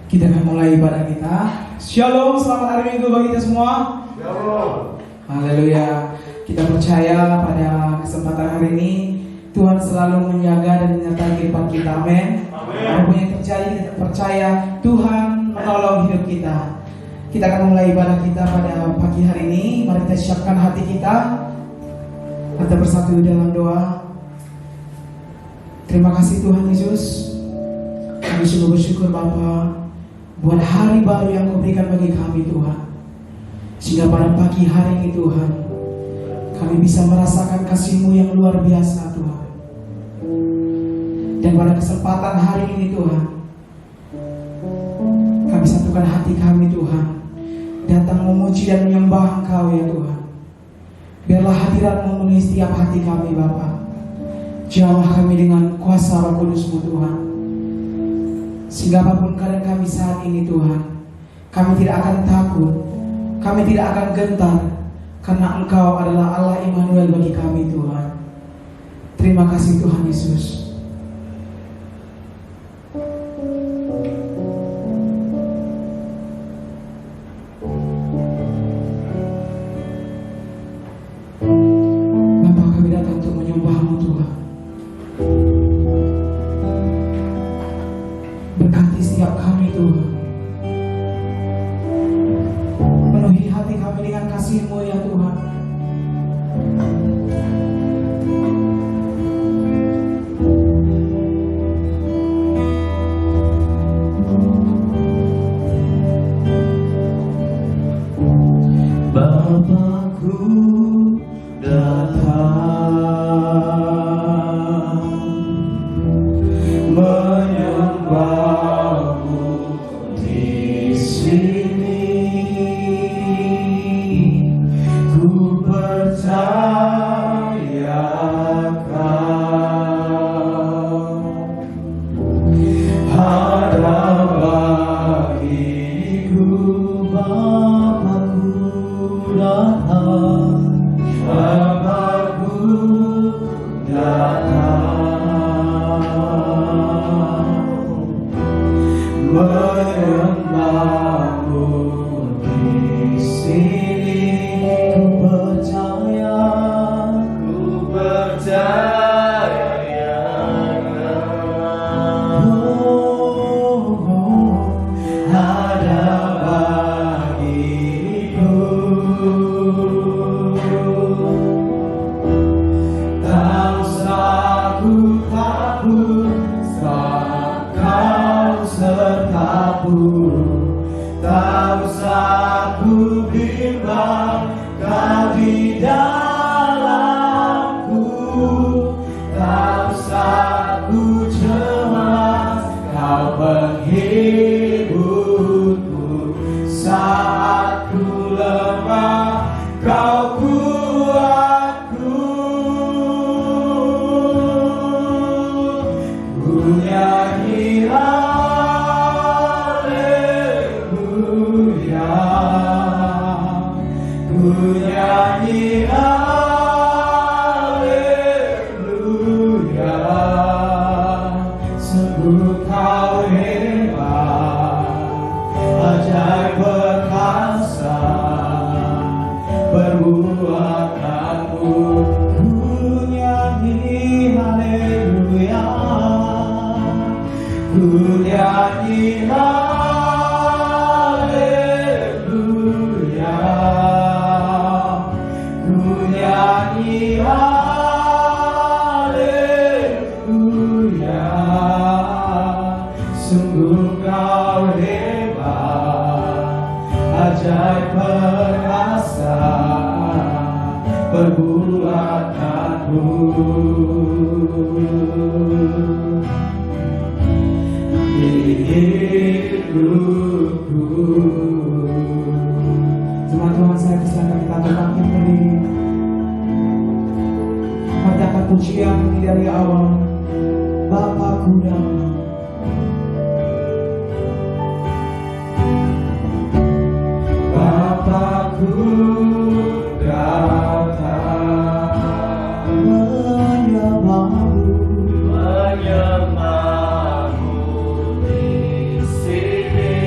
Kita akan mulai ibadah kita. Shalom, selamat hari Minggu bagi kita semua. Shalom. Haleluya. Kita percaya pada kesempatan hari ini Tuhan selalu menjaga dan menyertai kehidupan kita. Amin. Apapun yang terjadi, kita percaya Tuhan menolong hidup kita. Kita akan mulai ibadah kita pada pagi hari ini. Mari kita siapkan hati kita. Kita bersatu dalam doa. Terima kasih Tuhan Yesus. Kami sungguh bersyukur Bapa buat hari baru yang Kau berikan bagi kami Tuhan. Sehingga pada pagi hari ini Tuhan, kami bisa merasakan kasih-Mu yang luar biasa Tuhan. Dan pada kesempatan hari ini Tuhan, kami satukan hati kami Tuhan, datang memuji dan menyembah Engkau ya Tuhan. Biarlah hadirat-Mu memenuhi setiap hati kami Bapa. Jamah kami dengan kuasa Roh Kudus-Mu Tuhan. Sehingga apapun keadaan kami saat ini Tuhan, kami tidak akan takut, kami tidak akan gentar, karena Engkau adalah Allah Immanuel bagi kami Tuhan. Terima kasih Tuhan Yesus. Bapa, kami datang untuk menyembah-Mu Tuhan. Berkati setiap kami Tuhan. Penuhi hati kami dengan kasih-Mu ya Tuhan. Bapakku datang menyembah-Mu di sini. Ku percaya Kau ada bagiku. Bapakku datang, Bapakku datang menyembah-Mu di sini. Ku percaya ada bagiku. Tak usah ku takut saat Kau sertaku. Tak usah ku bimbang, Kau di dalamku. Tak usah ku cemas, Kau penghiburku. Saat ku lemah, Kau kuatku. Ku nyanyi haleluya, ku nyanyi haleluya. Sungguh Kau hebat, ajaib perkasa perbuatanmu. Ku nyanyi haleluya, ku nyanyi haleluya, ku nyanyi haleluya. Sungguh Kau hebat, ajaib perkasa perbuatanmu. Hidupku. Teman-teman saya persilakan kita bangkit berdiri. Mengatakan pujian ini dari awal. Bapakku datang. Bapakku datang menyembah-Mu di sini.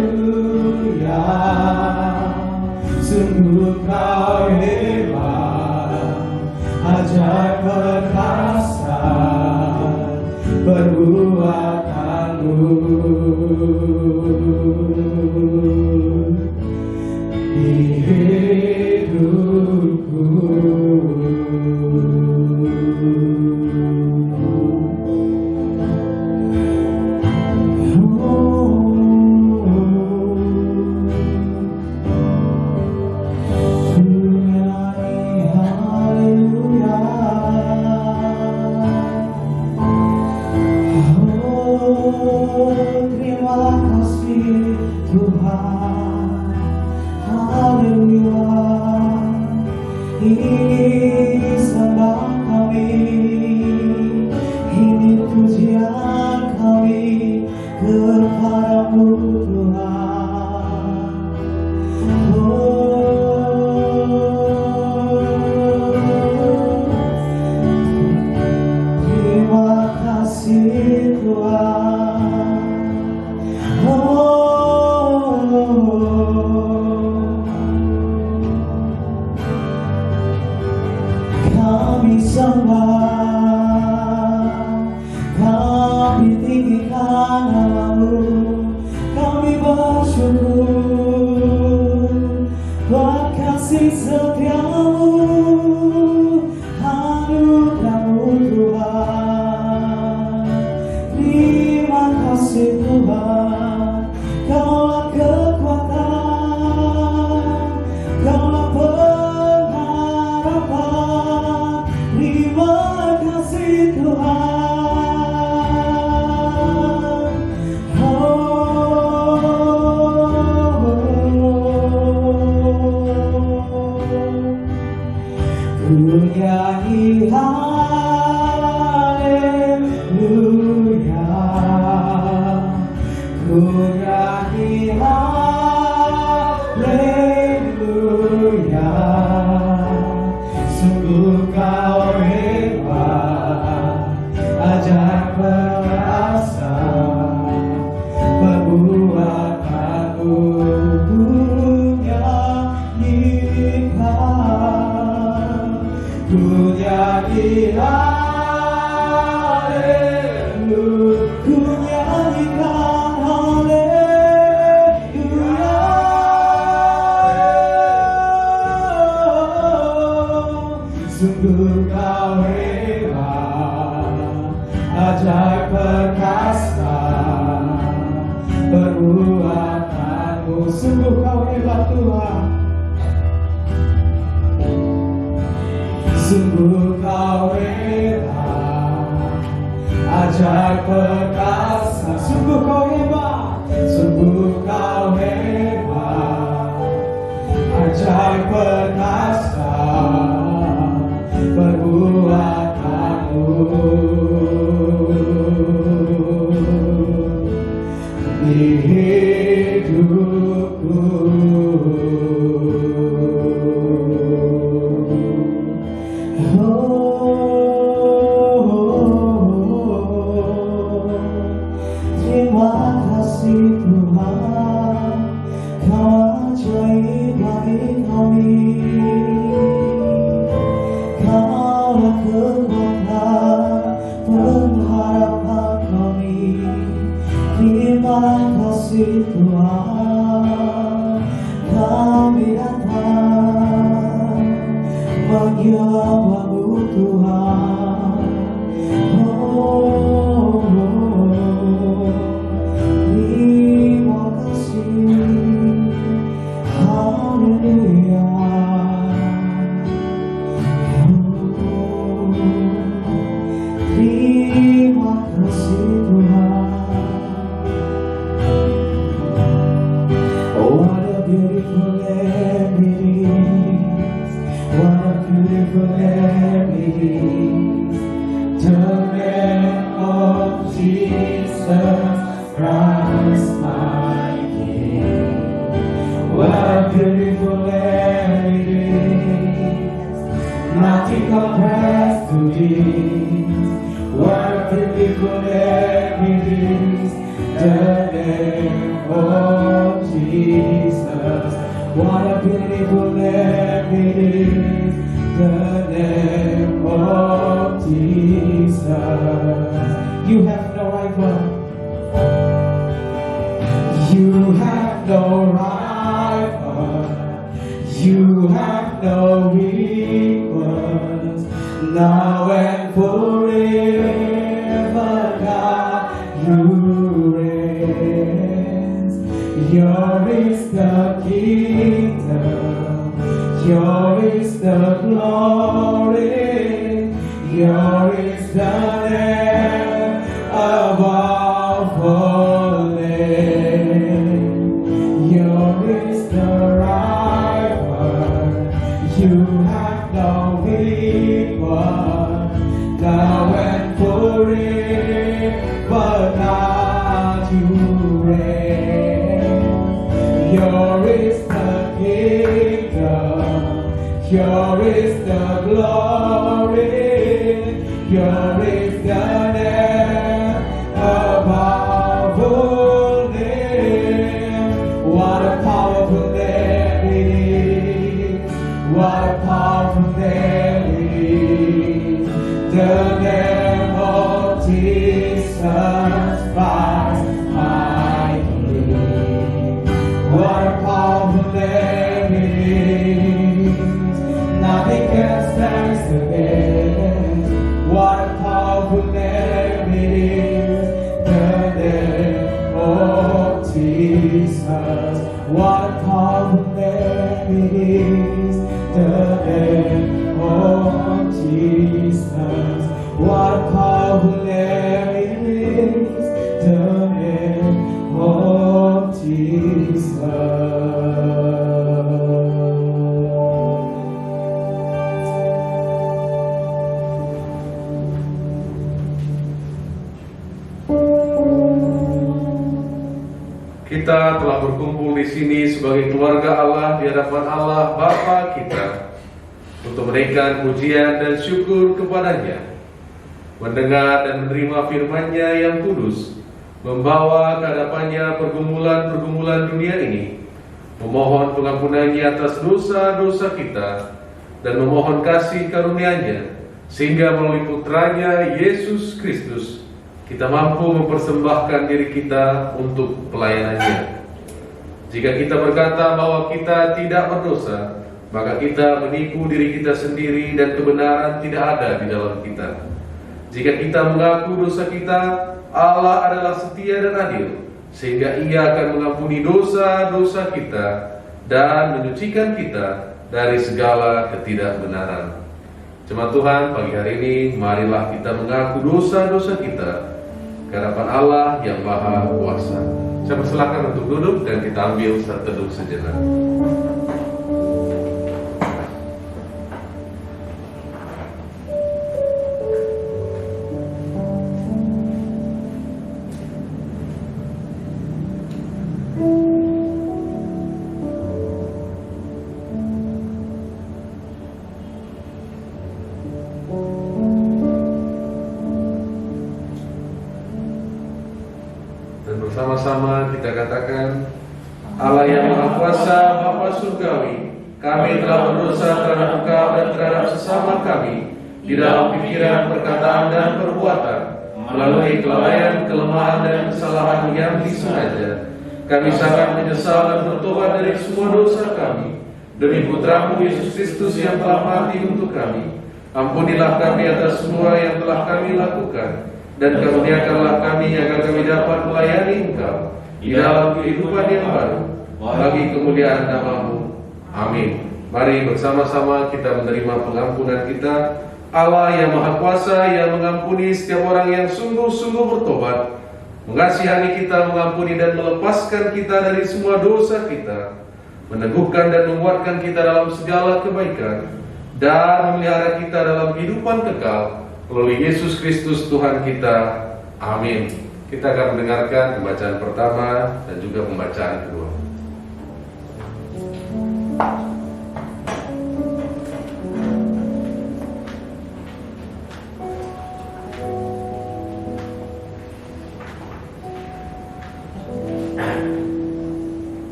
haleluya. Sungguh kau hebat, ajaib perkasa perbuatanmu di hidupku. Ini sembah kami, ini pujian kami kepadamu Tuhan. Terima kasih Tuhan. Kami sembah, kami tinggikan nama-Mu, kami bersyukur buat kasih setia-Mu, anugerah-Mu Tuhan. Terima kasih Tuhan, Kaulah kekuatan, Kaulah pengharapan. Terima kasih Tuhan. Ku nyanyi haleluya, ku nyanyi haleluya. Sungguh kau hebat, ajaib perkasa perbuatanmu. Ku nyanyikan, ku nyanyi haleluya, ku nyanyikan haleluya. Sungguh kau hebat, ajaib perkasa perbuatanmu. Sungguh kau hebat Tuhan, sungguh kau hebat, ajaib perkasa. Sungguh kau hebat, sungguh kau hebat, ajaib perkasa perbuatanmu di hidupku. Terima kasih Tuhan, Kau ajaib bagi kami. Kaulah kekuatan, pengharapan kami. Terima kasih Tuhan, kami datang menyembah-Mu Tuhan. Terima kasih, haleluya. Terima kasih Tuhan. Oh, what a beautiful land it is. What a beautiful land it is. The name of Jesus Christ my King. What a beautiful land it is. Nothing compares to this. What a beautiful name it is, the name of Jesus. What a beautiful name it is, the name of Jesus. You have no rival. You have no rival. You have no equals. Now and forever, God, you reign. Yours is the kingdom. Yours is the glory. Yours is the name above all names. Yours is the rival. You have no equal. Now and forever, God, you reign. Yours is the kingdom. Yours is the glory. Yours is the name above all names. What a powerful name it is. What a powerful name it is. The name of Jesus Christ, my King. What a powerful name it is. Nothing can stand against. What a powerful name it is. The name of Jesus. What a powerful name it is. The name of Jesus. What a powerful name it is. The name of Jesus. Kita telah berkumpul di sini sebagai keluarga Allah di hadapan Allah Bapa kita untuk menaikkan pujian dan syukur kepadanya, mendengar dan menerima firman-Nya yang kudus, membawa ke hadapannya pergumulan-pergumulan dunia ini, memohon pengampunan-Nya atas dosa-dosa kita dan memohon kasih karunia-Nya sehingga melalui putranya Yesus Kristus kita mampu mempersembahkan diri kita untuk pelayanannya. Jika kita berkata bahwa kita tidak berdosa, maka kita menipu diri kita sendiri dan kebenaran tidak ada di dalam kita. Jika kita mengaku dosa kita, Allah adalah setia dan adil, sehingga Ia akan mengampuni dosa-dosa kita dan menyucikan kita dari segala ketidakbenaran. Jemaat Tuhan, pagi hari ini marilah kita mengaku dosa-dosa kita ke hadapan Allah yang Maha Kuasa. Saya persilakan untuk duduk dan kita ambil satu teduh sejenak. Bersama-sama kita katakan, Allah yang Maha Kuasa, Bapa Surgawi, kami telah berdosa terhadap Engkau dan terhadap sesama kami di dalam pikiran, perkataan, dan perbuatan, melalui kelalaian, kelemahan, dan kesalahan yang disengaja. Kami sangat menyesal dan bertobat dari semua dosa kami. Demi Putramu Yesus Kristus yang telah mati untuk kami, ampunilah kami atas semua yang telah kami lakukan, dan karuniakanlah kami agar kami dapat melayani Engkau di dalam kehidupan yang baru bagi kemuliaan nama-Mu. Amin. Mari bersama-sama kita menerima pengampunan kita. Allah yang Maha Kuasa yang mengampuni setiap orang yang sungguh-sungguh bertobat, mengasihani kita, mengampuni dan melepaskan kita dari semua dosa kita, meneguhkan dan menguatkan kita dalam segala kebaikan, dan memelihara kita dalam kehidupan kekal melalui Yesus Kristus Tuhan kita. Amin. Kita akan mendengarkan pembacaan pertama dan juga pembacaan kedua.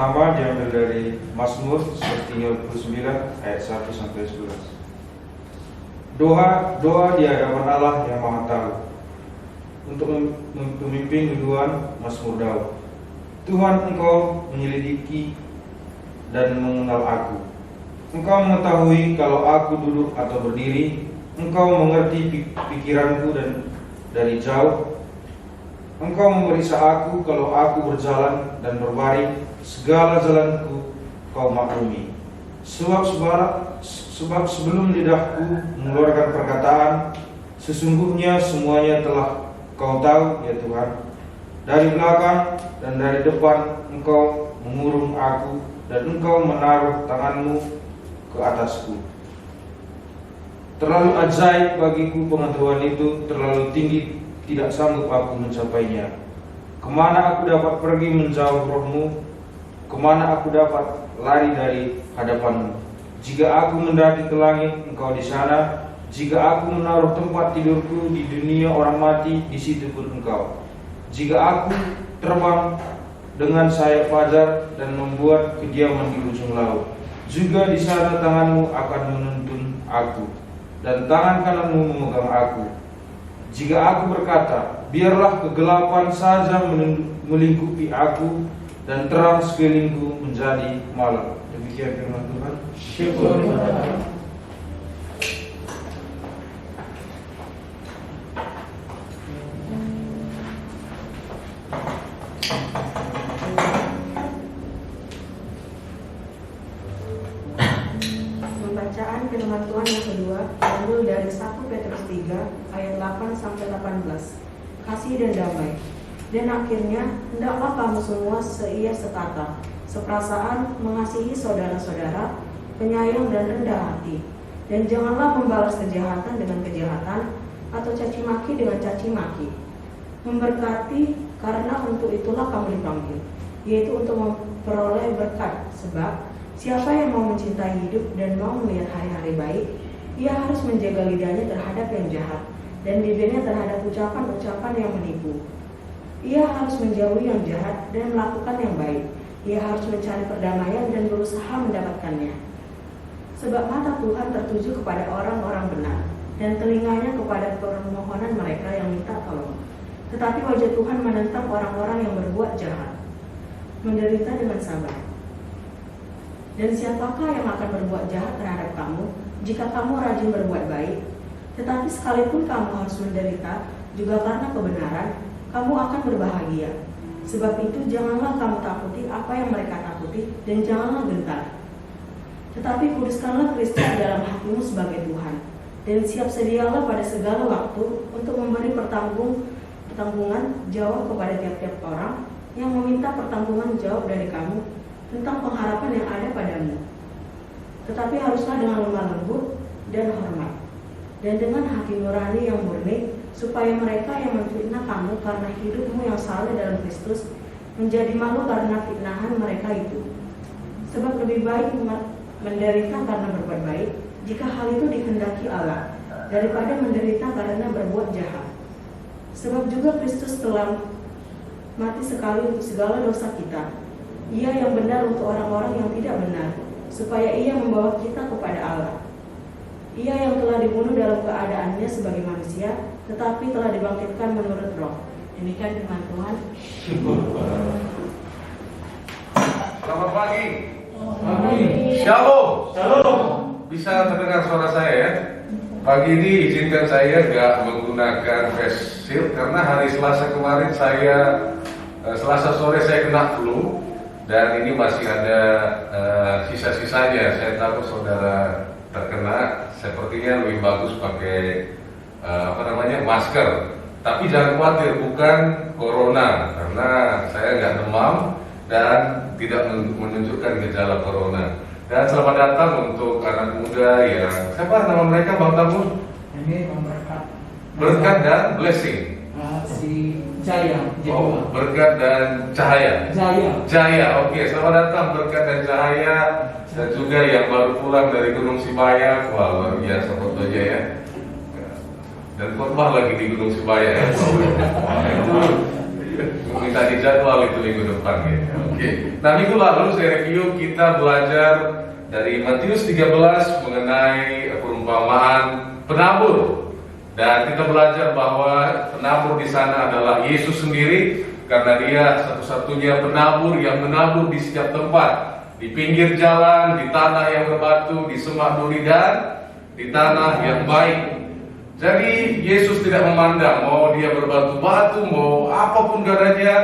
pertama diambil dari Mazmur 139 ayat 1 sampai 11. Doa di hadapan Allah yang Maha Tahu. Untuk memimpin duluan Mazmur Daud. Tuhan, Engkau menyelidiki dan mengenal aku. Engkau mengetahui kalau aku duduk atau berdiri. Engkau mengerti pikiranku dan dari jauh. Engkau memeriksa aku kalau aku berjalan dan berbaring. Segala jalanku Kau maklumi. Sebab sebelum lidahku mengeluarkan perkataan, sesungguhnya semuanya telah Kau tahu, ya Tuhan. Dari belakang dan dari depan Engkau mengurung aku, dan Engkau menaruh tanganmu ke atasku. Terlalu ajaib bagiku pengetahuan itu, terlalu tinggi, tidak sanggup aku mencapainya. Kemana aku dapat pergi menjauh rohmu? Kemana aku dapat lari dari hadapanmu? Jika aku mendaki ke langit, Engkau di sana. Jika aku menaruh tempat tidurku di dunia orang mati, di situ pun Engkau. Jika aku terbang dengan sayap fajar dan membuat kediaman di ujung laut, juga di sana tanganmu akan menuntun aku, dan tangan kananmu memegang aku. Jika aku berkata, biarlah kegelapan saja melingkupi aku, dan terang sekelilingku menjadi malam. Demikian firman Tuhan. Syukur. Pembacaan firman Tuhan yang kedua diambil dari 1 Petrus 3 ayat 8 sampai 18. Kasih dan damai. Dan akhirnya, hendaklah kamu semua seia sekata, seperasaan, mengasihi saudara-saudara, penyayang dan rendah hati. Dan janganlah membalas kejahatan dengan kejahatan, atau caci maki dengan caci maki. Memberkati, karena untuk itulah kamu dipanggil, yaitu untuk memperoleh berkat. Sebab siapa yang mau mencintai hidup dan mau melihat hari-hari baik, ia harus menjaga lidahnya terhadap yang jahat, dan bibirnya terhadap ucapan-ucapan yang menipu. Ia harus menjauhi yang jahat dan melakukan yang baik. Ia harus mencari perdamaian dan berusaha mendapatkannya. Sebab mata Tuhan tertuju kepada orang-orang benar, dan telinganya kepada permohonan mereka yang minta tolong. Tetapi wajah Tuhan menentang orang-orang yang berbuat jahat, menderita dengan sabar. Dan siapakah yang akan berbuat jahat terhadap kamu, jika kamu rajin berbuat baik? Tetapi sekalipun kamu harus menderita, juga karena kebenaran, kamu akan berbahagia. Sebab itu janganlah kamu takuti apa yang mereka takuti, dan janganlah gentar. Tetapi kuduskanlah Kristus dalam hatimu sebagai Tuhan, dan siap sedialah pada segala waktu untuk memberi pertanggungan jawab kepada tiap-tiap orang yang meminta pertanggungan jawab dari kamu tentang pengharapan yang ada padamu. Tetapi haruslah dengan lemah lembut dan hormat, dan dengan hati nurani yang murni, supaya mereka yang menfitnah kamu karena hidupmu yang saleh dalam Kristus menjadi malu karena fitnahan mereka itu. Sebab lebih baik menderita karena berbuat baik, jika hal itu dikehendaki Allah, daripada menderita karena berbuat jahat. Sebab juga Kristus telah mati sekali untuk segala dosa kita, Ia yang benar untuk orang-orang yang tidak benar, supaya Ia membawa kita kepada Allah. Ia yang telah dibunuh dalam keadaannya sebagai manusia, tetapi telah dibangkitkan menurut roh. Demikian firman Tuhan. Selamat pagi. Amin. Shalom. Shalom. Bisa terdengar suara saya ya? Pagi ini izinkan saya nggak menggunakan face shield karena hari Selasa kemarin Selasa sore saya kena flu, dan ini masih ada sisa-sisanya. Saya takut saudara terkena. Sepertinya lebih bagus pakai masker. Tapi jangan khawatir, bukan corona, karena saya nggak demam dan tidak menunjukkan gejala corona. Dan selamat datang untuk anak muda yang siapa nama mereka, Bang Tamu? Ini berkat. Berkat dan blessing. Si Jaya. Oh, berkat dan cahaya. Jaya. Oke, selamat datang berkat dan cahaya, dan juga yang baru pulang dari Gunung Sibaya. Wah, luar biasa fotonya ya. Dan khotbah lagi di Gunung Sibaya ya. Wah, itu Minta di jadwal itu minggu depan ya. Oke. Nah, minggu lalu saya review kita belajar dari Matius 13 mengenai perumpamaan penabur. Dan kita belajar bahwa penabur di sana adalah Yesus sendiri, karena dia satu-satunya penabur yang menabur di setiap tempat, di pinggir jalan, di tanah yang berbatu, di semak duri, dan di tanah yang baik. Jadi Yesus tidak memandang mau dia berbatu-batu, mau apapun keadaannya,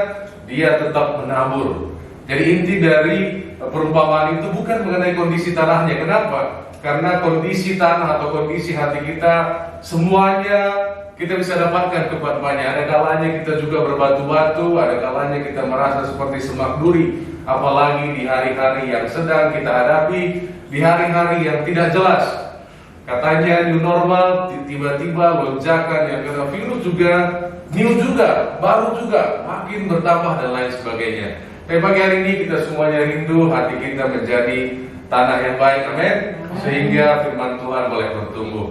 dia tetap menabur. Jadi inti dari perumpamaan itu bukan mengenai kondisi tanahnya. Kenapa? Karena kondisi tanah atau kondisi hati kita semuanya kita bisa dapatkan kepadanya. Ada kalanya kita juga berbatu-batu, ada kalanya kita merasa seperti semak duri. Apalagi di hari-hari yang sedang kita hadapi, di hari-hari yang tidak jelas. Katanya new normal, tiba-tiba lonjakan yang kena virus juga, new juga, baru juga, makin bertambah dan lain sebagainya. Tapi pagi hari ini kita semuanya rindu hati kita menjadi tanah yang baik, amin. Sehingga firman Tuhan boleh bertumbuh.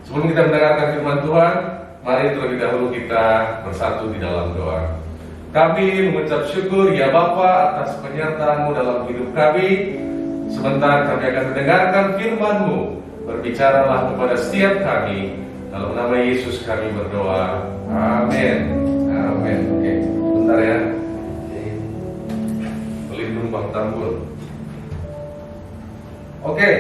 Sebelum kita mendengarkan firman Tuhan, mari terlebih dahulu kita bersatu di dalam doa. Kami mengucap syukur ya Bapa atas penyertaan-Mu dalam hidup kami. Sebentar kami akan mendengarkan firman-Mu. Berbicaralah kepada setiap kami. Dalam nama Yesus kami berdoa. Amin. Amin. Oke, bentar ya. Pelindung Bang Tambul. Oke.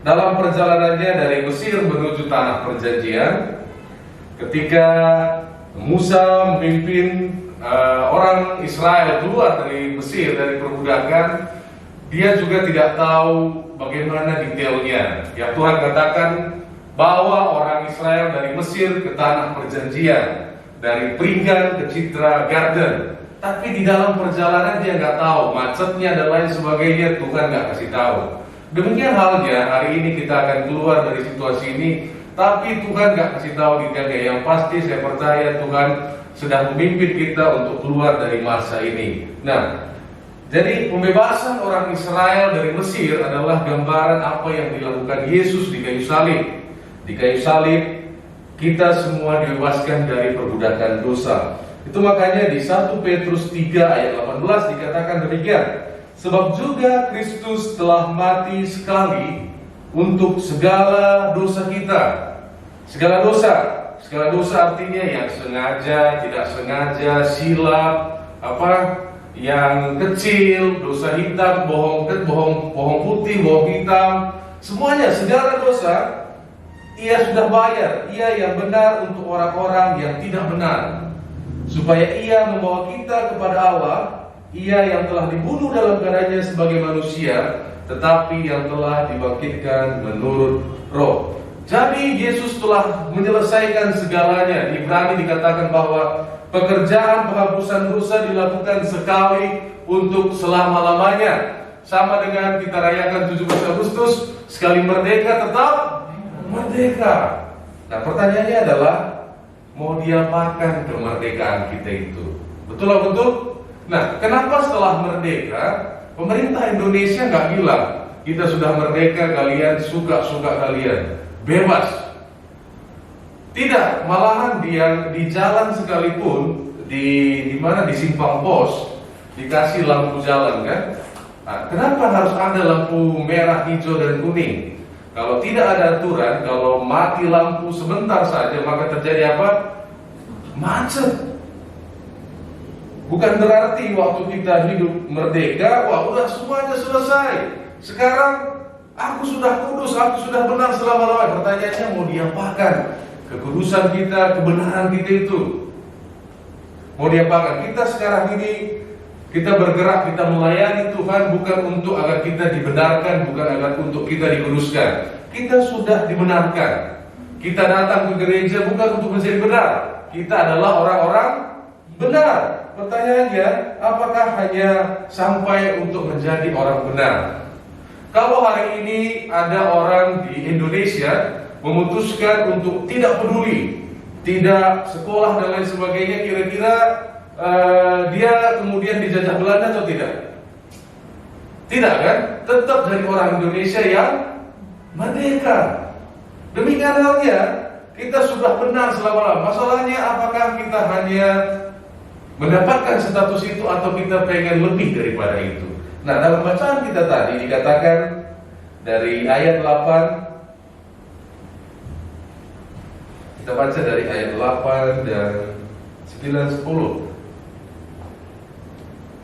Dalam perjalanannya dari Mesir menuju tanah perjanjian, ketika Musa memimpin orang Israel keluar dari Mesir, dari perbudakan, dia juga tidak tahu bagaimana detailnya. Ya, Tuhan katakan bawa orang Israel dari Mesir ke tanah perjanjian, dari Pringgan ke Citra Garden. Tapi di dalam perjalanan dia nggak tahu macetnya dan lain sebagainya. Tuhan nggak kasih tahu. Demikian halnya hari ini kita akan keluar dari situasi ini, tapi Tuhan nggak kasih tahu detailnya. Yang pasti saya percaya Tuhan sedang memimpin kita untuk keluar dari masa ini. Nah, jadi pembebasan orang Israel dari Mesir adalah gambaran apa yang dilakukan Yesus di kayu salib. Di kayu salib kita semua dibebaskan dari perbudakan dosa. Itu makanya di 1 Petrus 3 ayat 18 dikatakan demikian. Sebab juga Kristus telah mati sekali untuk segala dosa kita. Segala dosa artinya yang sengaja, tidak sengaja, silap, yang kecil, dosa hitam, bohong putih, bohong hitam, semuanya, segala dosa, ia sudah bayar. Ia yang benar untuk orang-orang yang tidak benar, supaya ia membawa kita kepada Allah. Ia yang telah dibunuh dalam keadaannya sebagai manusia, tetapi yang telah dibangkitkan menurut roh. Jadi Yesus telah menyelesaikan segalanya. Di Ibrani dikatakan bahwa pekerjaan penghapusan dosa dilakukan sekali untuk selama-lamanya. Sama dengan kita rayakan 17 Agustus, sekali merdeka tetap merdeka. Nah, pertanyaannya adalah mau diapakan kemerdekaan kita itu? Betul lah, betul? Nah, kenapa setelah merdeka pemerintah Indonesia nggak bilang kita sudah merdeka, kalian suka-suka kalian, bebas? Tidak, malahan dia di jalan sekalipun di mana di simpang pos dikasih lampu jalan kan? Nah, kenapa harus ada lampu merah, hijau dan kuning? Kalau tidak ada aturan, kalau mati lampu sebentar saja maka terjadi apa? Macet. Bukan berarti waktu kita hidup merdeka, wah udah semuanya selesai. Sekarang aku sudah kudus, aku sudah benar selama-lamanya. Pertanyaannya mau diapakan kekudusan kita, kebenaran kita itu? Mau diapakan? Kita sekarang ini kita bergerak, kita melayani Tuhan bukan untuk agar kita dibenarkan, bukan agar untuk kita dikuduskan. Kita sudah dibenarkan. Kita datang ke gereja bukan untuk menjadi benar. Kita adalah orang-orang benar. Pertanyaannya, apakah hanya sampai untuk menjadi orang benar? Kalau hari ini ada orang di Indonesia memutuskan untuk tidak peduli, tidak sekolah dan lain sebagainya, kira-kira dia kemudian dijajah Belanda atau tidak? Tidak kan? Tetap dari orang Indonesia yang merdeka. Demikian halnya kita sudah benar selama-lamanya. Masalahnya apakah kita hanya mendapatkan status itu atau kita pengen lebih daripada itu. Nah, dalam bacaan kita tadi dikatakan dari ayat 8, kita baca dari ayat 8 dan 9, 10.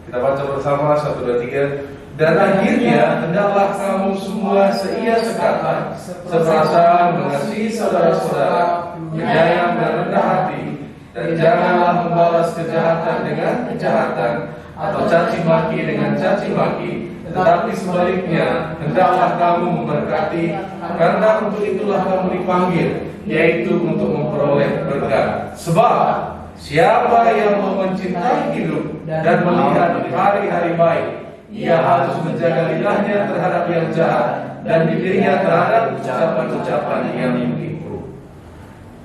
Kita baca bersama 1, 2, 3. Dan akhirnya hendaklah kamu semua seia sekata, seperasaan mengasihi saudara-saudara, penyayang dan rendah hati, dan janganlah membalas kejahatan dengan kejahatan atau caci maki dengan caci maki, tetapi sebaliknya hendaklah kamu memberkati, karena untuk itulah kamu dipanggil, yaitu untuk memperoleh berkat. Sebab siapa yang mau mencintai hidup dan melihat hari-hari baik, ia harus menjaga lidahnya terhadap yang jahat dan bibirnya terhadap ucapan-ucapan yang menipu.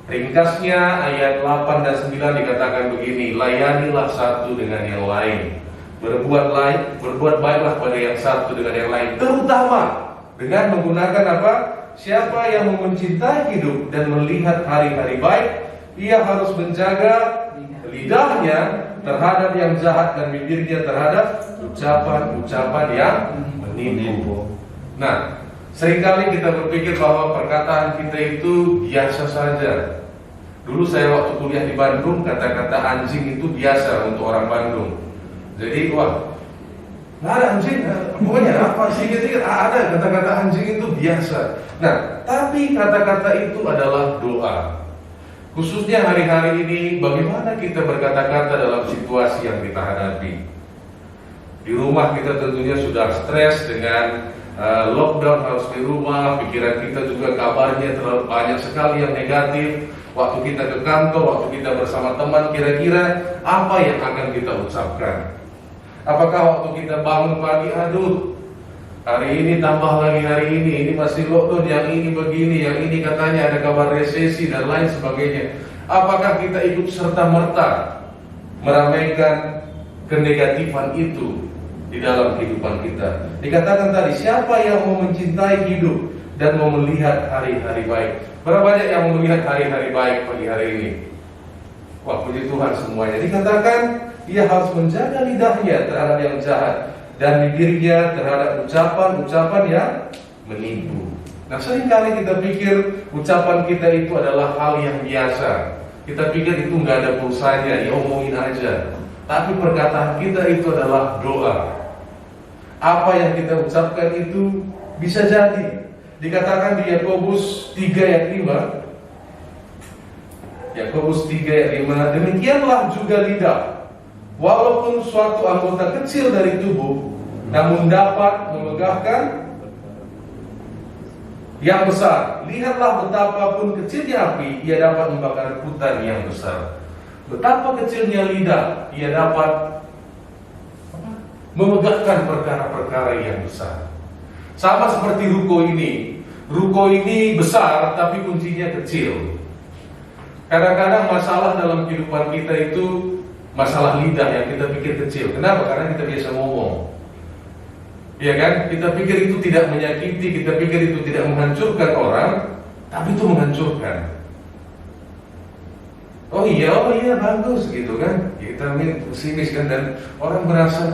Ringkasnya ayat 8 dan 9 dikatakan begini, layanilah satu dengan yang lain, berbuat baiklah pada yang satu dengan yang lain, terutama dengan menggunakan apa? Siapa yang mau mencintai hidup dan melihat hari-hari baik, ia harus menjaga lidahnya terhadap yang jahat dan bibirnya terhadap ucapan-ucapan yang menipu. Nah, seringkali kita berpikir bahwa perkataan kita itu biasa saja. Dulu saya waktu kuliah di Bandung, kata-kata anjing itu biasa untuk orang Bandung. Jadi, wah, nggak ada anjing, pokoknya apa sih gitu, ada kata-kata anjing itu biasa. Nah, tapi kata-kata itu adalah doa. Khususnya hari-hari ini, bagaimana kita berkata-kata dalam situasi yang kita hadapi. Di rumah kita tentunya sudah stres dengan lockdown, harus di rumah. Pikiran kita juga kabarnya terlalu banyak sekali yang negatif. Waktu kita ke kantor, waktu kita bersama teman, kira-kira apa yang akan kita ucapkan? Apakah waktu kita bangun pagi, aduh, hari ini tambah lagi hari ini masih lockdown, yang ini begini, yang ini katanya ada kabar resesi dan lain sebagainya. Apakah kita ikut serta-merta meramaikan kenegatifan itu di dalam kehidupan kita? Dikatakan tadi, siapa yang mau mencintai hidup dan mau melihat hari-hari baik? Berapa banyak yang mau melihat hari-hari baik pagi hari ini? Wah, puji Tuhan semuanya. Dikatakan ia harus menjaga lidahnya terhadap yang jahat dan bibirnya terhadap ucapan-ucapan yang menipu. Nah, seringkali kita pikir ucapan kita itu adalah hal yang biasa. Kita pikir itu nggak ada pulsanya, ya omongin aja. Tapi perkataan kita itu adalah doa. Apa yang kita ucapkan itu bisa jadi. Dikatakan di Yakobus 3 ayat 5. Yakobus 3 ayat 5, demikianlah juga lidah. Walaupun suatu anggota kecil dari tubuh, namun dapat memegahkan yang besar. Lihatlah betapapun kecilnya api, ia dapat membakar hutan yang besar. Betapa kecilnya lidah, ia dapat memegahkan perkara-perkara yang besar. Sama seperti ruko ini. Ruko ini besar, tapi kuncinya kecil. Kadang-kadang masalah dalam kehidupan kita itu masalah lidah yang kita pikir kecil. Kenapa? Karena kita biasa ngomong. Ya kan? Kita pikir itu tidak menyakiti, kita pikir itu tidak menghancurkan orang, tapi itu menghancurkan. Oh iya bagus gitu kan? Kita pesimis kan, dan orang merasa,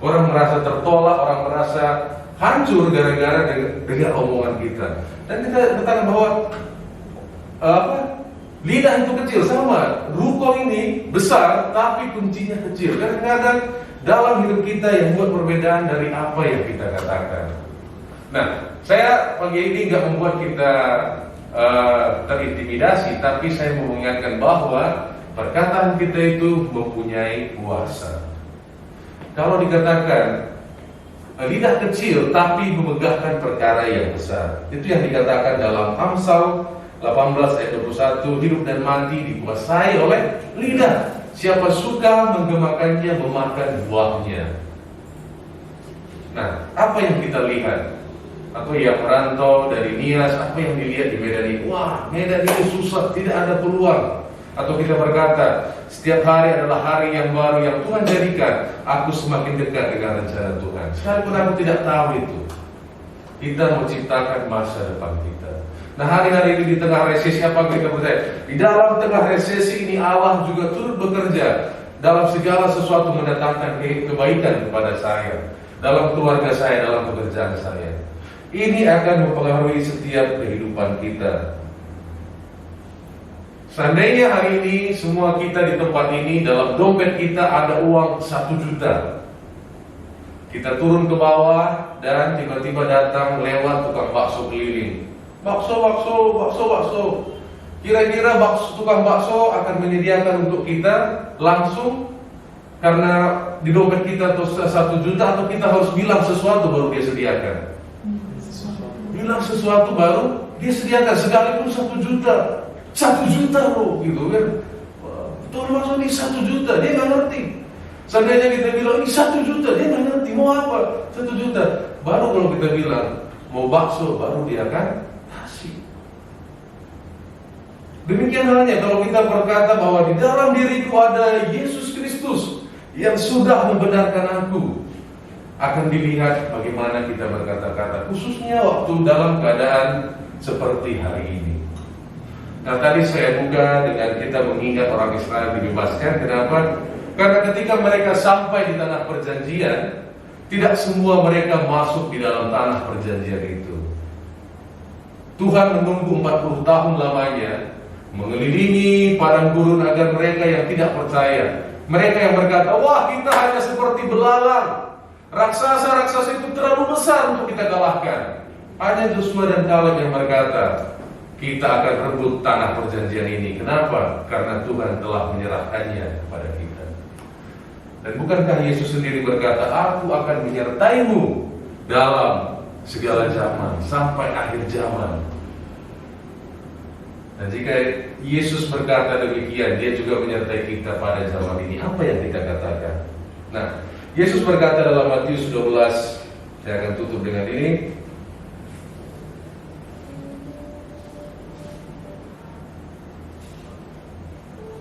orang merasa tertolak, orang merasa hancur gara-gara dengan omongan kita. Dan kita katakan bahwa lidah itu kecil, sama. Ruko ini besar, tapi kuncinya kecil. Kadang-kadang dalam hidup kita yang buat perbedaan dari apa yang kita katakan. Nah, saya pagi ini nggak membuat kita terintimidasi, tapi saya mau mengingatkan bahwa perkataan kita itu mempunyai kuasa. Kalau dikatakan lidah kecil tapi memegahkan perkara yang besar, itu yang dikatakan dalam Amsal 18 ayat 21, hidup dan mati dikuasai oleh lidah. Siapa suka menggemakannya, memakan buahnya. Nah, apa yang kita lihat? Atau yang merantau dari Nias, apa yang dilihat di Medan ini? Wah, Medan ini susah, tidak ada peluang. Atau kita berkata, setiap hari adalah hari yang baru yang Tuhan jadikan. Aku semakin dekat dengan rencana Tuhan. Sekalipun aku tidak tahu itu. Kita menciptakan masa depan kita. Nah, hari-hari ini di tengah resesi apa kita percaya? Di dalam tengah resesi ini Allah juga turut bekerja dalam segala sesuatu, mendatangkan kebaikan kepada saya, dalam keluarga saya, dalam pekerjaan saya. Ini akan mempengaruhi setiap kehidupan kita. Seandainya hari ini semua kita di tempat ini, dalam dompet kita ada uang 1 juta, kita turun ke bawah dan tiba-tiba datang lewat tukang bakso keliling. Bakso. Kira-kira tukang bakso akan menyediakan untuk kita langsung karena di dompet kita tuh 1 juta, atau kita harus bilang sesuatu baru dia sediakan? Bilang sesuatu baru dia sediakan, sekalipun 1 juta. 1 juta loh, gitu kan? Tukang bakso ini 1 juta, dia nggak ngerti. Seandainya kita bilang ini 1 juta, dia nggak ngerti mau apa. 1 juta, baru kalau kita bilang mau bakso, baru dia akan kasih. Demikian halnya kalau kita berkata bahwa di dalam diriku ada Yesus Kristus yang sudah membenarkan aku, akan dilihat bagaimana kita berkata-kata, khususnya waktu dalam keadaan seperti hari ini. Nah, tadi saya buka dengan kita mengingat orang Israel dibebaskan. Kenapa? Karena ketika mereka sampai di tanah perjanjian, tidak semua mereka masuk di dalam tanah perjanjian itu. Tuhan menunggu 40 tahun lamanya, mengelilingi padang gurun agar mereka yang tidak percaya, mereka yang berkata, wah, kita hanya seperti belalang, raksasa-raksasa itu terlalu besar untuk kita kalahkan. Hanya Joshua dan Kaleb yang berkata, kita akan rebut tanah perjanjian ini. Kenapa? Karena Tuhan telah menyerahkannya kepada kita. Dan bukankah Yesus sendiri berkata, aku akan menyertaimu dalam segala zaman sampai akhir zaman. Dan jika Yesus berkata demikian, dia juga menyertai kita pada zaman ini. Apa yang kita katakan? Nah, Yesus berkata dalam Matius 12, saya akan tutup dengan ini.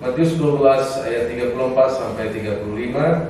Matius 12 ayat 34 sampai 35.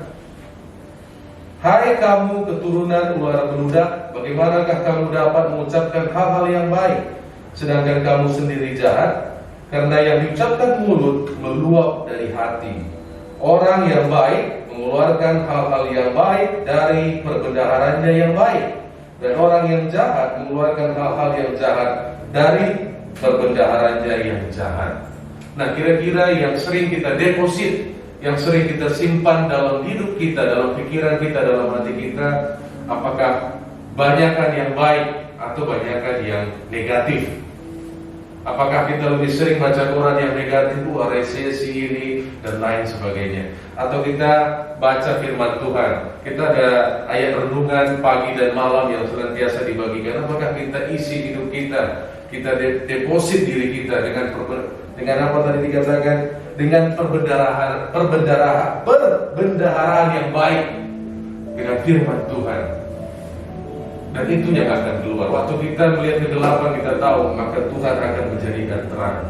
Hai kamu keturunan ular beludak, bagaimanakah kamu dapat mengucapkan hal-hal yang baik, sedangkan kamu sendiri jahat? Karena yang diucapkan mulut meluap dari hati. Orang yang baik mengeluarkan hal-hal yang baik dari perbendaharanya yang baik, dan orang yang jahat mengeluarkan hal-hal yang jahat dari perbendaharanya yang jahat. Nah, kira-kira yang sering kita deposit, yang sering kita simpan dalam hidup kita, dalam pikiran kita, dalam hati kita, apakah banyakkan yang baik atau banyakkan yang negatif? Apakah kita lebih sering baca Quran yang negatif, resesi ini dan lain sebagainya? Atau kita baca firman Tuhan, kita ada ayat renungan pagi dan malam yang senantiasa dibagikan. Apakah kita isi hidup kita deposit diri kita dengan apa tadi dikatakan, dengan perbendaharaan yang baik dengan firman Tuhan. Dan itu yang akan keluar. Waktu kita melihat kegelapan, kita tahu maka Tuhan akan menjadikan terang.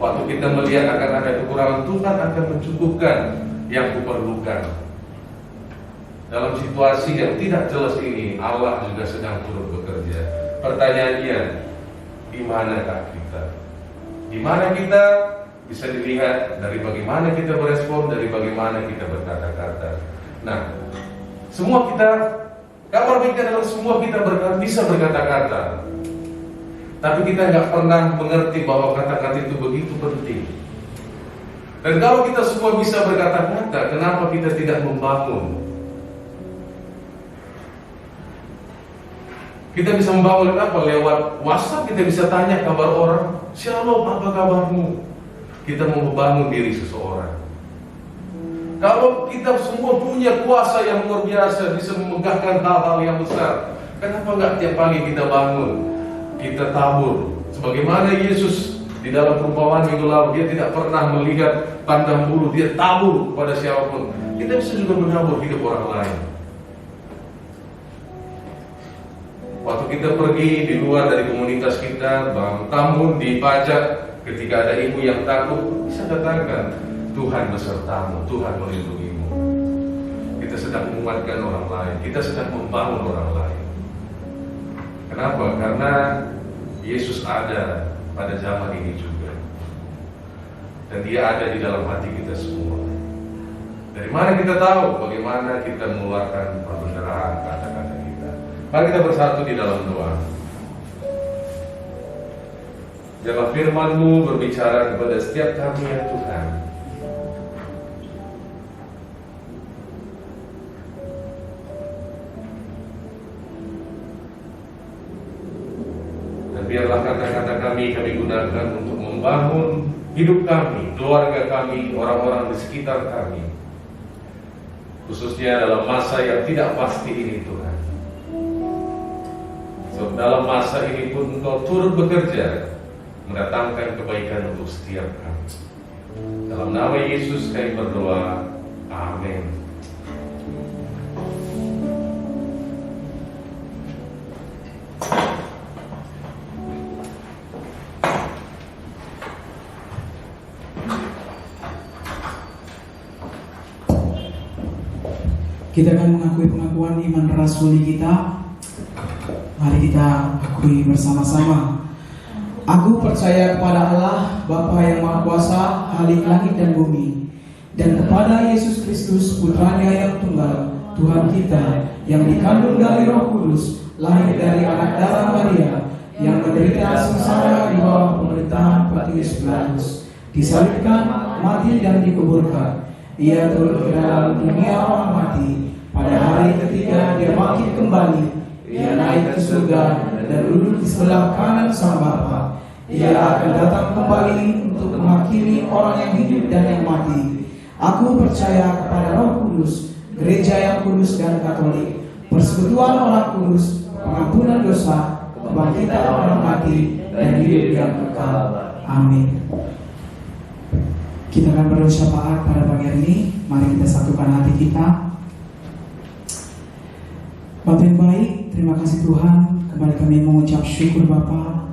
Waktu kita melihat akan ada kekurangan, Tuhan akan mencukupkan yang kuperlukan. Dalam situasi yang tidak jelas ini, Allah juga sedang turut bekerja. Pertanyaannya, di manakah kita? Di mana kita? Bisa dilihat dari bagaimana kita berespon, dari bagaimana kita berkata-kata. Nah, semua kita, kabar baik adalah semua kita bisa berkata-kata, tapi kita nggak pernah mengerti bahwa kata-kata itu begitu penting. Dan kalau kita semua bisa berkata-kata, kenapa kita tidak membangun? Kita bisa membangun apa? Lewat WhatsApp kita bisa tanya kabar orang. Shalom, apa kabarmu? Kita mau membangun diri seseorang. Kalau kita semua punya kuasa yang luar biasa, bisa memegahkan hal-hal yang besar, kenapa nggak tiap pagi kita bangun, kita tabur? Sebagaimana Yesus di dalam perumpamaan minggu lalu, dia tidak pernah melihat pandang bulu, dia tabur kepada siapapun. Kita bisa juga menabur hidup orang lain. Waktu kita pergi di luar dari komunitas kita, Bang Tambun di pajak, ketika ada ibu yang takut, bisa katakan, Tuhan besertamu, Tuhan melindungimu. Kita sedang menguatkan orang lain, kita sedang membangun orang lain. Kenapa? Karena Yesus ada pada zaman ini juga. Dan Dia ada di dalam hati kita semua. Dari mana kita tahu bagaimana kita mengeluarkan perbendaharaan kata-kata kita? Mari kita bersatu di dalam doa. Biarlah firman-Mu berbicara kepada setiap kami ya Tuhan. Dan biarlah kata-kata kami gunakan untuk membangun hidup kami, keluarga kami, orang-orang di sekitar kami. Khususnya dalam masa yang tidak pasti ini Tuhan. So, dalam masa ini pun Engkau turut bekerja mendatangkan kebaikan untuk setiap kami. Dalam nama Yesus kami berdoa. Amin. Kita akan mengakui pengakuan iman rasuli kita. Mari kita akui bersama-sama. Aku percaya kepada Allah, Bapa yang Maha Kuasa, Khalik langit dan bumi, dan kepada Yesus Kristus, Putranya yang tunggal, Tuhan kita, yang dikandung dari Roh Kudus, lahir dari anak darah Maria, yang menderita sengsara di bawah pemerintahan Pontius Pilatus, disalibkan, mati dan dikuburkan. Ia turun ke dalam dunia orang mati. Pada hari ketiga Dia bangkit kembali. Ia naik ke surga dan duduk di sebelah kanan Sang Bapa. Ia akan datang kembali untuk menghakimi orang yang hidup dan yang mati. Aku percaya kepada Roh Kudus, gereja yang kudus dan katolik, persekutuan orang kudus, pengampunan dosa, kebangkitan orang mati, dan hidup yang kekal. Amin. Kita akan berdoa syafaat pada pagi hari ini. Mari kita satukan hati kita. Bapa yang baik, terima kasih Tuhan. Kembali kami mengucap syukur Bapa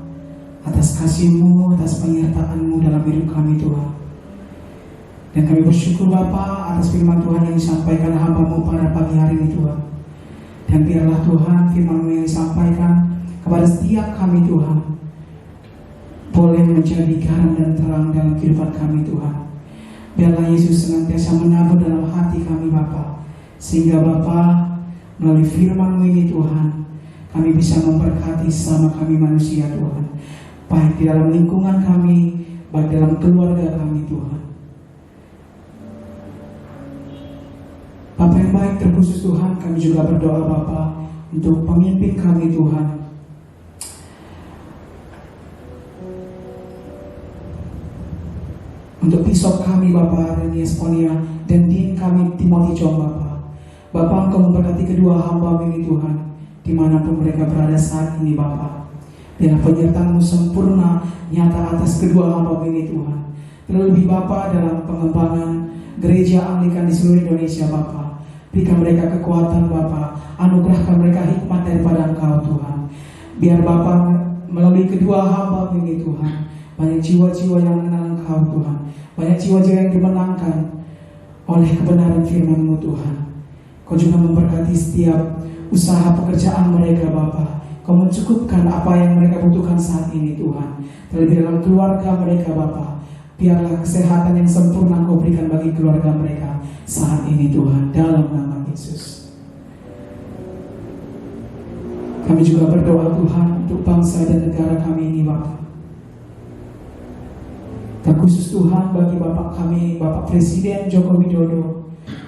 atas kasih-Mu, atas penyertaan-Mu dalam hidup kami Tuhan. Dan kami bersyukur Bapa atas firman Tuhan yang disampaikan hamba-Mu pada pagi hari ini Tuhan. Dan biarlah Tuhan firman-Mu yang disampaikan kepada setiap kami Tuhan boleh menjadi garam dan terang dalam kehidupan kami Tuhan. Biarlah Yesus senantiasa menabur dalam hati kami Bapa, sehingga Bapa melalui firman-Mu ini Tuhan, kami bisa memberkati sama kami manusia Tuhan, baik di dalam lingkungan kami, baik dalam keluarga kami Tuhan. Bapa yang baik, terkhusus Tuhan, kami juga berdoa Bapa untuk pemimpin kami Tuhan. Untuk bisop kami Bapa Renius Ponia dan din kami Timothy Chong Bapa. Bapa, Engkau memberkati kedua hamba ini Tuhan, dimanapun mereka berada saat ini Bapa. Biar penyertaan-Mu sempurna nyata atas kedua hamba ini Tuhan. Terlebih Bapa dalam pengembangan gereja Anglikan di seluruh Indonesia Bapa. Berikan mereka kekuatan Bapa, anugerahkan mereka hikmat daripada Engkau Tuhan. Biar Bapa melalui kedua hamba ini Tuhan, banyak jiwa-jiwa yang mengenal Engkau Tuhan, banyak jiwa-jiwa yang dimenangkan oleh kebenaran firman-Mu Tuhan. Kau juga memberkati setiap usaha pekerjaan mereka Bapa. Kau mencukupkan apa yang mereka butuhkan saat ini Tuhan. Terlebih dalam keluarga mereka Bapa, biarlah kesehatan yang sempurna Kau berikan bagi keluarga mereka saat ini Tuhan, dalam nama Yesus. Kami juga berdoa Tuhan untuk bangsa dan negara kami ini Bapa. Terkhusus Tuhan bagi Bapak kami, Bapak Presiden Joko Widodo,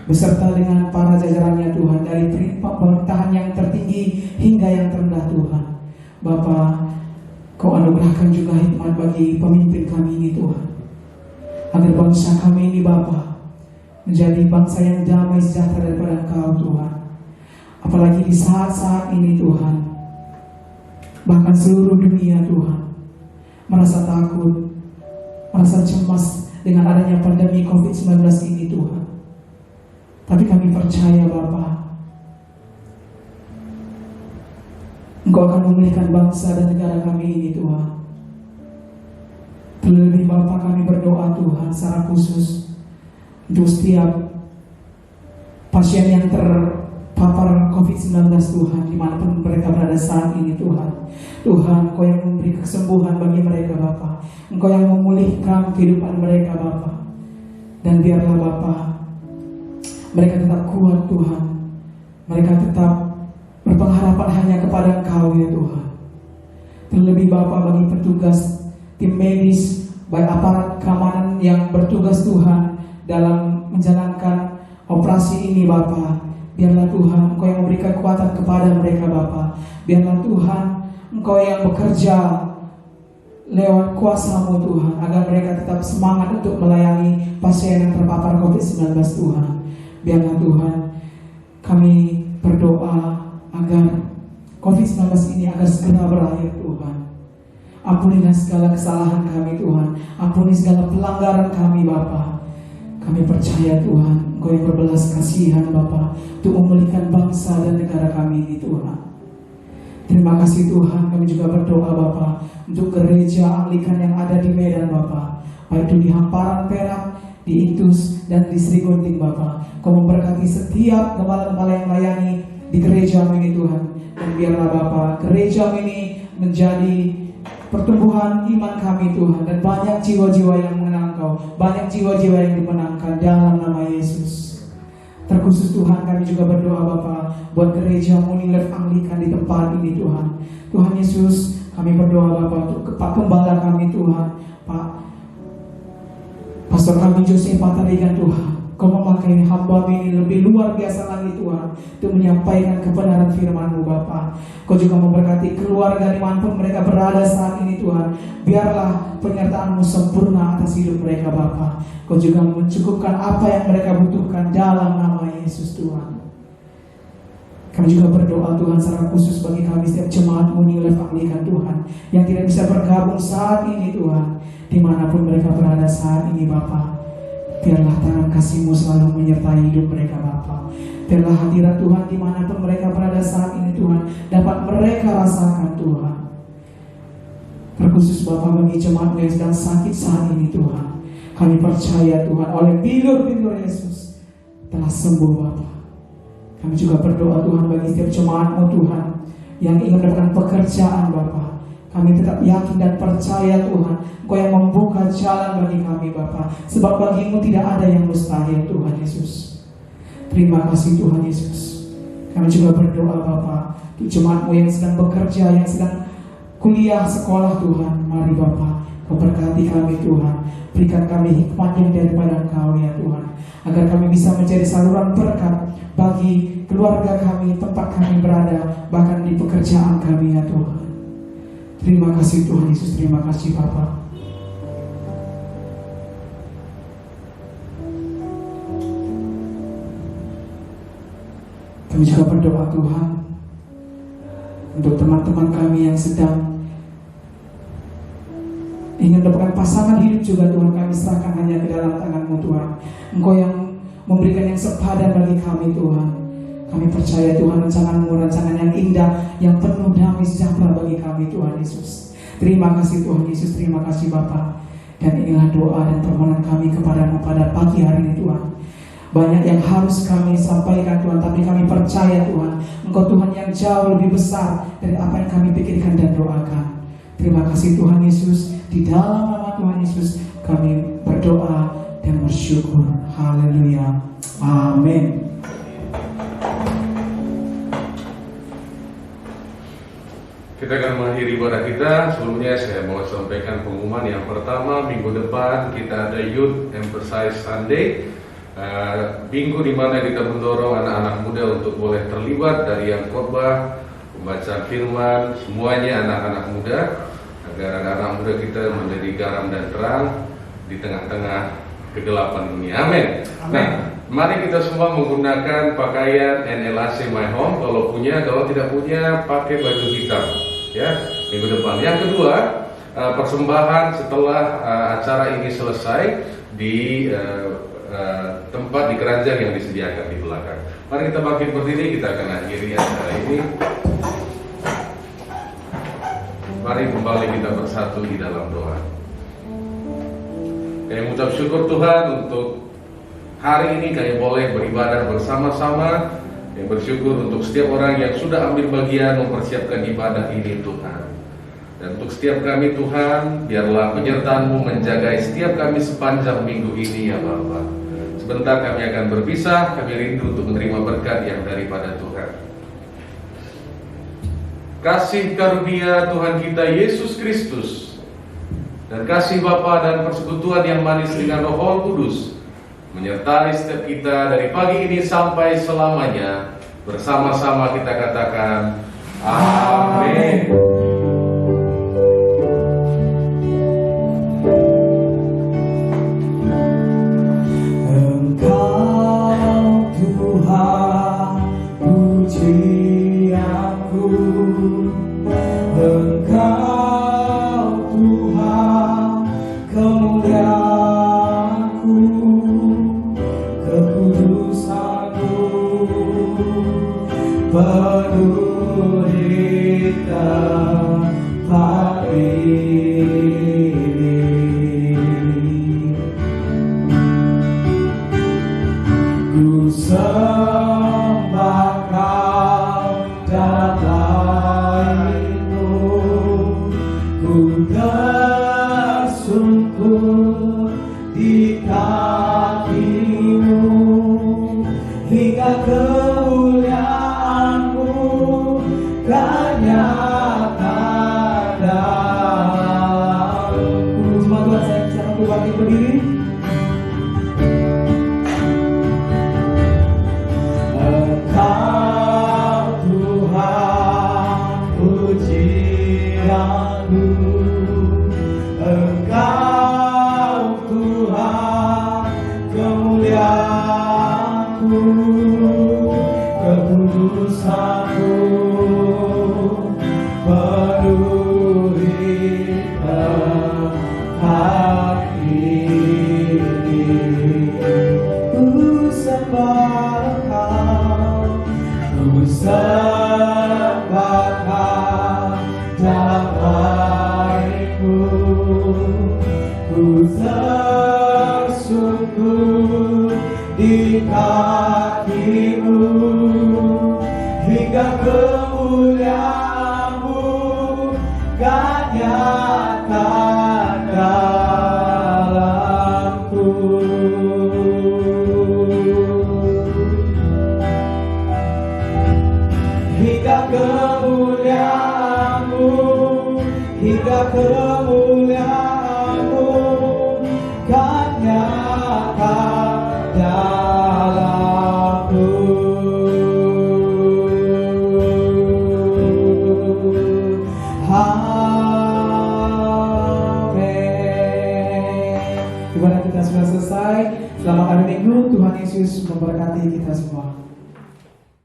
beserta dengan para jajarannya Tuhan, dari pemerintahan yang tertinggi hingga yang terendah Tuhan. Bapa, Kau anugerahkan juga hikmat bagi pemimpin kami ini Tuhan, agar bangsa kami ini Bapa menjadi bangsa yang damai sejahtera daripada Engkau Tuhan. Apalagi di saat-saat ini Tuhan, bahkan seluruh dunia Tuhan merasa takut, merasa cemas dengan adanya pandemi COVID-19 ini Tuhan. Tapi kami percaya Bapa, Engkau akan memulihkan bangsa dan negara kami ini Tuhan. Terlebih Bapa, kami berdoa Tuhan secara khusus untuk setiap pasien yang terpapar COVID-19 Tuhan, dimanapun mereka berada saat ini Tuhan. Tuhan, Engkau yang memberi kesembuhan bagi mereka Bapa. Engkau yang memulihkan kehidupan mereka Bapa. Dan biarlah Bapa, mereka tetap kuat Tuhan. Mereka tetap berpengharapan hanya kepada Engkau ya Tuhan. Terlebih Bapa, bagi petugas tim medis, baik aparat keamanan yang bertugas Tuhan dalam menjalankan operasi ini Bapa, biarlah Tuhan Engkau yang memberikan kekuatan kepada mereka Bapa. Biarlah Tuhan Engkau yang bekerja lewat kuasa-Mu Tuhan, agar mereka tetap semangat untuk melayani pasien yang terpapar COVID-19 Tuhan. Biarlah Tuhan kami berdoa agar COVID-19 ini agar segera berakhir Tuhan. Ampunilah segala kesalahan kami Tuhan, ampuni segala pelanggaran kami Bapa. Kami percaya Tuhan Engkau yang berbelas kasihan Bapa untuk memulihkan bangsa dan negara kami ini Tuhan. Terima kasih Tuhan, kami juga berdoa Bapa untuk gereja Anglikan yang ada di Medan Bapa, baik itu di Hamparan Perak, di Itus dan di Sri Gunting Bapa. Kau memberkati setiap gembala-gembala yang melayani di gereja ini Tuhan. Dan biarlah Bapa, gereja ini menjadi pertumbuhan iman kami Tuhan, dan banyak jiwa-jiwa yang mengenal Engkau, banyak jiwa-jiwa yang dimenangkan dalam nama Yesus. Terkhusus Tuhan, kami juga berdoa Bapa buat gereja Morning Life Anglikan di tempat ini Tuhan. Tuhan Yesus, kami berdoa Bapa untuk Pak Gembala kami Tuhan, Pak Pastor kami Jose Patarigan Tuhan. Kau memakai hamba ini lebih luar biasa lagi Tuhan, untuk menyampaikan kebenaran firman-Mu Bapa. Kau juga memberkati keluarga dimanapun mereka berada saat ini Tuhan. Biarlah penyertaan-Mu sempurna atas hidup mereka Bapa. Kau juga mencukupkan apa yang mereka butuhkan dalam nama Yesus Tuhan. Kami juga berdoa Tuhan secara khusus bagi kami setiap jemaat Morning Life Anglikan Tuhan, yang tidak bisa bergabung saat ini Tuhan, dimanapun mereka berada saat ini Bapa. Biarlah tangan kasih-Mu selalu menyertai hidup mereka Bapa. Biarlah hadirat Tuhan dimanapun mereka berada saat ini Tuhan, dapat mereka rasakan Tuhan. Terkhusus Bapa bagi jemaat yang sedang sakit saat ini Tuhan, kami percaya Tuhan oleh bilur-bilur Yesus telah sembuh Bapa. Kami juga berdoa Tuhan bagi setiap jemaat-Mu Tuhan yang ingin mendapatkan pekerjaan Bapa. Kami tetap yakin dan percaya Tuhan, Engkau yang membuka jalan bagi kami Bapa. Sebab bagi-Mu tidak ada yang mustahil Tuhan Yesus. Terima kasih Tuhan Yesus. Kami juga berdoa Bapa untuk jemaat-Mu yang sedang bekerja, yang sedang kuliah sekolah Tuhan. Mari Bapa, Kau berkati kami Tuhan. Berikan kami hikmat yang daripada Engkau ya Tuhan, agar kami bisa menjadi saluran berkat bagi keluarga kami, tempat kami berada, bahkan di pekerjaan kami ya Tuhan. Terima kasih Tuhan Yesus, terima kasih Bapa. Kami juga berdoa Tuhan untuk teman-teman kami yang sedang ingin mendapatkan pasangan hidup juga Tuhan. Kami serahkan hanya ke dalam tangan-Mu Tuhan. Engkau yang memberikan yang sepadan bagi kami Tuhan. Kami percaya Tuhan rancangan-Mu, rancangan yang indah, yang penuh damai sejahtera bagi kami Tuhan Yesus. Terima kasih Tuhan Yesus, terima kasih Bapa. Dan inilah doa dan permohonan kami kepada-Mu pada pagi hari ini Tuhan. Banyak yang harus kami sampaikan Tuhan, tapi kami percaya Tuhan, Engkau Tuhan yang jauh lebih besar dari apa yang kami pikirkan dan doakan. Terima kasih Tuhan Yesus. Di dalam nama Tuhan Yesus kami berdoa dan bersyukur. Haleluya. Amin. Kita akan mengakhiri ibadah kita. Sebelumnya saya mau sampaikan pengumuman yang pertama. Minggu depan kita ada Youth Emphasize Sunday, minggu di mana kita mendorong anak-anak muda untuk boleh terlibat dari yang khotbah, pembacaan firman, semuanya anak-anak muda, agar anak-anak muda kita menjadi garam dan terang di tengah-tengah kegelapan dunia. Amin. Nah, mari kita semua menggunakan pakaian NLAC My Home. Kalau punya, kalau tidak punya, pakai baju hitam. Ya, minggu depan. Yang kedua, persembahan setelah acara ini selesai di tempat di keranjang yang disediakan di belakang. Mari kita bangkit berdiri, kita akan akhiri acara ini. Mari kembali kita bersatu di dalam doa. Kami mengucap syukur Tuhan untuk hari ini kami boleh beribadah bersama-sama Yang bersyukur untuk setiap orang yang sudah ambil bagian mempersiapkan ibadah ini Tuhan. Dan untuk setiap kami Tuhan, biarlah penyertaan-Mu menjaga setiap kami sepanjang minggu ini ya Bapa. Sebentar kami akan berpisah, kami rindu untuk menerima berkat yang daripada Tuhan. Kasih karunia Tuhan kita Yesus Kristus dan kasih Bapa dan persekutuan yang manis dengan Roh Kudus menyertai setiap kita dari pagi ini sampai selamanya. Bersama-sama kita katakan amin. Engkau Tuhan pujianku, Engkau Tuhan kemuliaanku, kekudusanku penuh di tempat ini. Ku sembah Kau dalam baik-Mu, ku tersungkur di kaki-Mu, hingga kemuliaan-Mu kan nyata dalamku. Jemaat Tuhan, saya silakan berbangkit berdiri. Engkau Tuhan pujianku, Engkau Tuhan kemuliaanku, kekudusanku penuh di tempat ini. Ku sembah Kau, ku sembah Kau dalam baik-Mu, ku tersungkur di kaki-Mu, hingga kemuliaan-Mu kan nyata dalamku. Hingga kemuliaan-Mu, hingga kemuliaan-Mu kan nyata dalamku. Amin. Ibadah kita sudah selesai. Selamat hari Minggu. Tuhan Yesus memberkati kita semua.